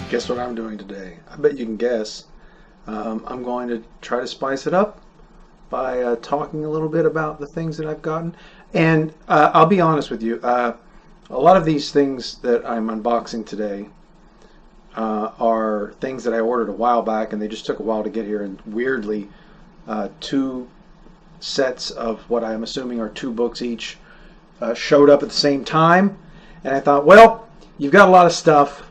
Guess what I'm doing today? I bet you can guess. I'm going to try to spice it up by talking a little bit about the things that I've gotten. And I'll be honest with you, a lot of these things that I'm unboxing today are things that I ordered a while back, and they just took a while to get here. And weirdly, two sets of what I'm assuming are two books each showed up at the same time. And I thought, well, you've got a lot of stuff.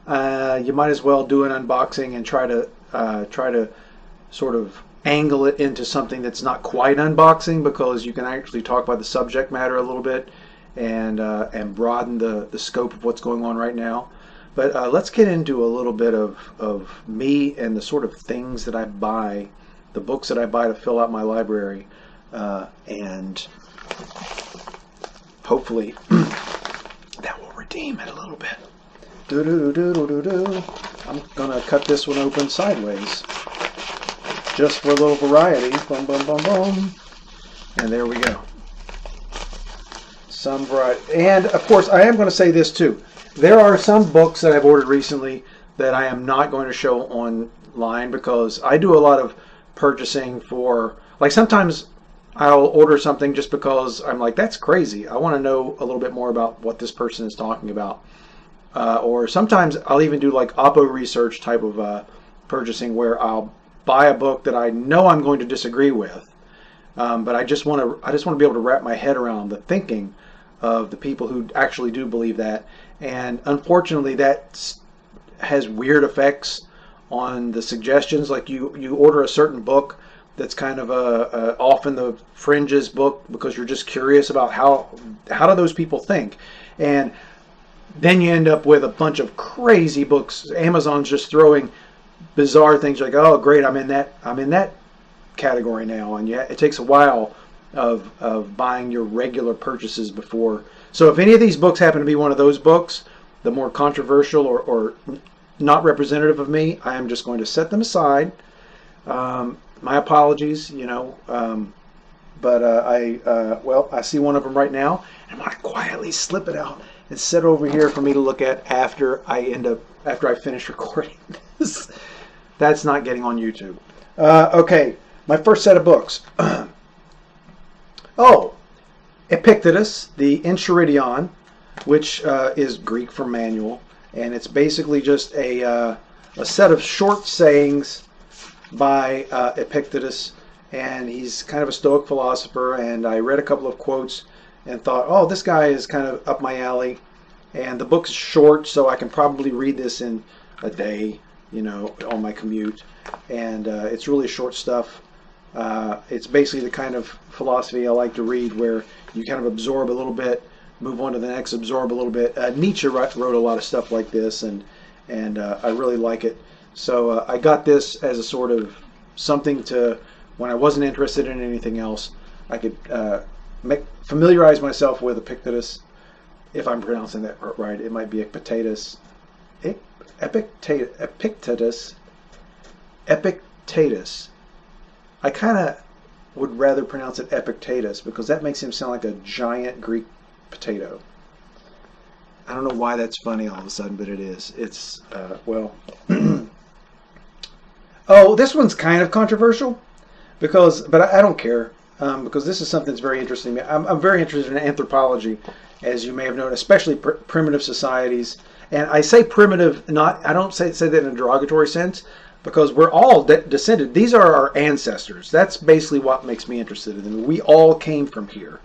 You might as well do an unboxing and try to sort of angle it into something that's not quite unboxing, because you can actually talk about the subject matter a little bit and broaden the scope of what's going on right now. But let's get into a little bit of me and the sort of things that I buy, the books that I buy to fill out my library, and hopefully that will redeem it a little bit. I'm gonna cut this one open sideways, just for a little variety. Boom, boom, boom, boom, and there we go. Some variety, and of course, I am going to say this too. There are some books that I've ordered recently that I am not going to show online, because I do a lot of purchasing for, like, sometimes I'll order something just because I'm like, that's crazy. I want to know a little bit more about what this person is talking about. Or sometimes I'll even do like oppo research type of purchasing, where I'll buy a book that I know I'm going to disagree with, but I just want to be able to wrap my head around the thinking of the people who actually do believe that. And unfortunately, that has weird effects on the suggestions. Like you order a certain book that's kind of a off in the fringes book because you're just curious about how do those people think, and then you end up with a bunch of crazy books. Amazon's just throwing bizarre things like, oh great, I'm in that category now, and yeah, it takes a while of buying your regular purchases before. So if any of these books happen to be one of those books, the more controversial or not representative of me, I am just going to set them aside. My apologies, but I see one of them right now, and I'm going to quietly slip it out and set over here for me to look at after I finish recording this. That's not getting on YouTube. Okay, my first set of books. Epictetus, the Enchiridion, which is Greek for manual, and it's basically just a set of short sayings by Epictetus, and he's kind of a Stoic philosopher. And I read a couple of quotes and thought, oh, this guy is kind of up my alley. And the book's short, so I can probably read this in a day, on my commute. And it's really short stuff. It's basically the kind of philosophy I like to read, where you kind of absorb a little bit, move on to the next, absorb a little bit. Nietzsche wrote a lot of stuff like this, and I really like it. So I got this as a sort of something to, when I wasn't interested in anything else, I could familiarize myself with Epictetus. If I'm pronouncing that right, it might be Epictetus. Epictetus. I kind of would rather pronounce it Epictetus, because that makes him sound like a giant Greek potato. I don't know why that's funny all of a sudden, but it is. It's, Oh, this one's kind of controversial, but I don't care, because this is something that's very interesting to me. I'm very interested in anthropology, as you may have known, especially primitive societies. And I say primitive, I don't say that in a derogatory sense, because we're all descended. These are our ancestors. That's basically what makes me interested in them. We all came from here.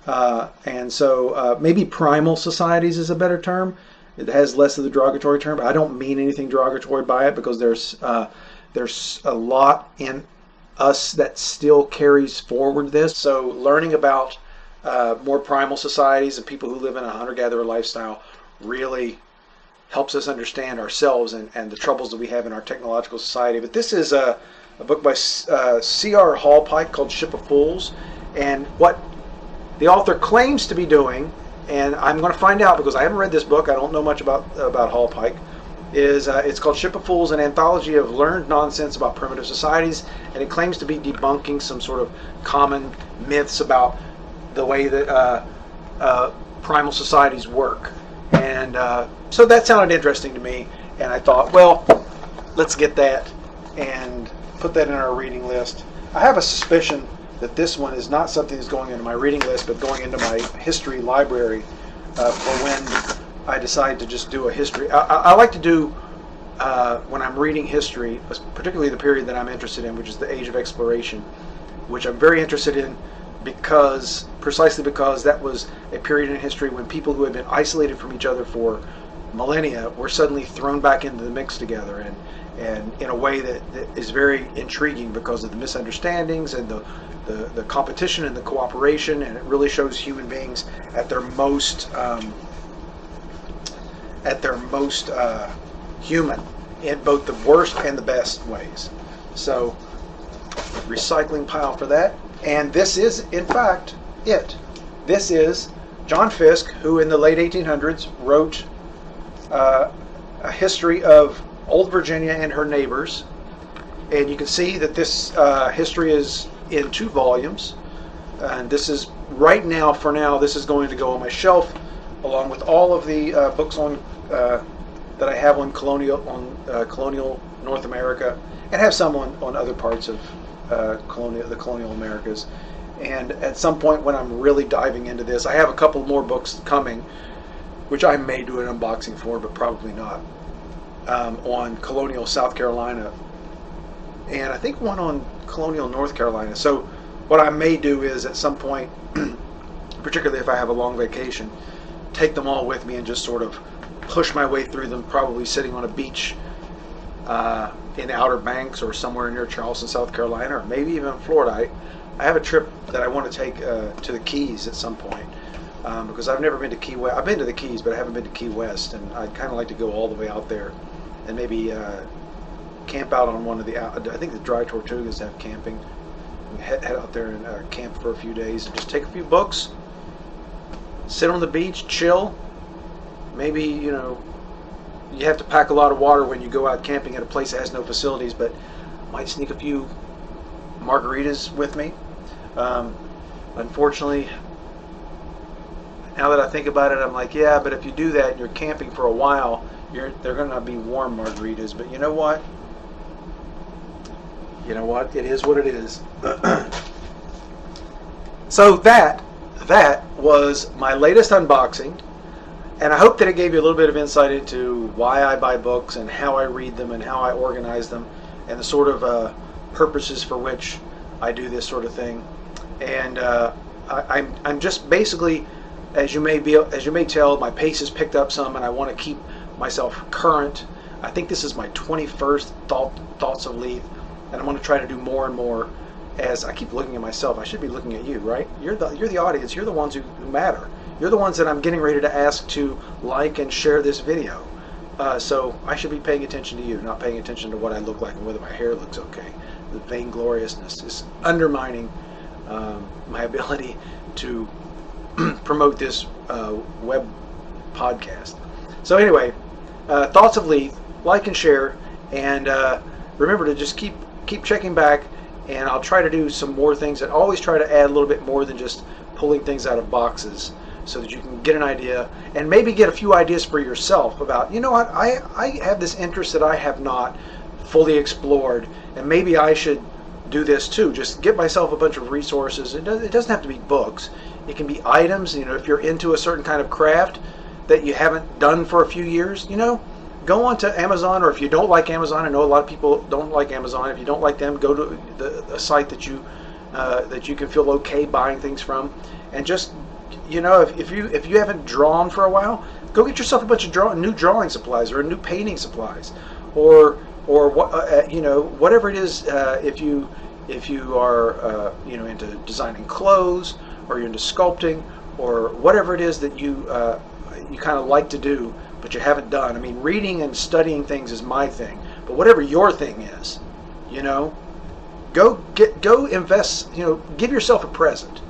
And so maybe primal societies is a better term. It has less of the derogatory term, but I don't mean anything derogatory by it, because there's a lot in us that still carries forward this. So learning about more primal societies and people who live in a hunter-gatherer lifestyle really helps us understand ourselves and the troubles that we have in our technological society. But this is a book by C.R. Hallpike called Ship of Fools. And what the author claims to be doing, and I'm going to find out because I haven't read this book, I don't know much about Hallpike, is it's called Ship of Fools, an anthology of learned nonsense about primitive societies, and it claims to be debunking some sort of common myths about the way that primal societies work. And so that sounded interesting to me, and I thought, well, let's get that and put that in our reading list. I have a suspicion that this one is not something that's going into my reading list, but going into my history library for when I decide to just do a history. I like to do, when I'm reading history, particularly the period that I'm interested in, which is the Age of Exploration, which I'm very interested in precisely because that was a period in history when people who had been isolated from each other for millennia were suddenly thrown back into the mix together, and in a way that is very intriguing because of the misunderstandings and the competition and the cooperation, and it really shows human beings at their most human in both the worst and the best ways. So, recycling pile for that. And this is, in fact, it. This is John Fiske, who in the late 1800s wrote a history of Old Virginia and her neighbors. And you can see that this history is in 2 volumes. And this is, right now, for now, this is going to go on my shelf, along with all of the books on that I have on colonial North America, and have some on other parts of the colonial Americas. And at some point when I'm really diving into this, I have a couple more books coming, which I may do an unboxing for, but probably not, on colonial South Carolina, and I think one on colonial North Carolina. So what I may do is at some point, particularly if I have a long vacation, take them all with me and just sort of push my way through them, probably sitting on a beach in the Outer Banks or somewhere near Charleston, South Carolina, or maybe even Florida. I have a trip that I want to take to the Keys at some point, because I've never been to Key West. I've been to the Keys, but I haven't been to Key West, and I'd kind of like to go all the way out there and maybe camp out on one of the, I think the Dry Tortugas have camping. Head out there and camp for a few days and just take a few books, sit on the beach, chill. Maybe, you have to pack a lot of water when you go out camping at a place that has no facilities, but might sneak a few margaritas with me. Unfortunately, now that I think about it, I'm like, yeah, but if you do that and you're camping for a while, they're going to be warm margaritas. But you know what? It is what it is. So that was my latest unboxing. And I hope that it gave you a little bit of insight into why I buy books and how I read them and how I organize them and the sort of purposes for which I do this sort of thing. And I'm just basically, as you may tell, my pace has picked up some, and I want to keep myself current. I think this is my 21st Thoughts of Leith, and I'm going to try to do more and more. As I keep looking at myself, I should be looking at you, right? You're the audience. You're the ones who matter. You're the ones that I'm getting ready to ask to like and share this video. So I should be paying attention to you, not paying attention to what I look like and whether my hair looks okay. The vaingloriousness is undermining my ability to promote this web podcast. So anyway, Thoughts of Leith, like and share, and remember to just keep checking back, and I'll try to do some more things, and always try to add a little bit more than just pulling things out of boxes, so that you can get an idea and maybe get a few ideas for yourself about, what, I have this interest that I have not fully explored, and maybe I should do this too. Just get myself a bunch of resources. It doesn't have to be books. It can be items. If you're into a certain kind of craft that you haven't done for a few years, go on to Amazon, or if you don't like Amazon, I know a lot of people don't like Amazon. If you don't like them, go to a site that you can feel okay buying things from, and just if you haven't drawn for a while, go get yourself a bunch of new drawing supplies or new painting supplies, or whatever it is. If you are into designing clothes, or you're into sculpting, or whatever it is that you kind of like to do but you haven't done. I mean, reading and studying things is my thing, but whatever your thing is, go invest. Give yourself a present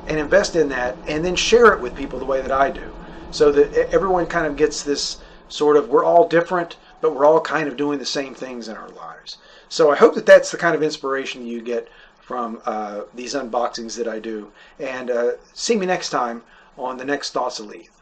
and invest in that, and then share it with people the way that I do, so that everyone kind of gets this sort of, we're all different, but we're all kind of doing the same things in our lives. So I hope that that's the kind of inspiration you get from these unboxings that I do. And see me next time on the next Thoughts of Leith.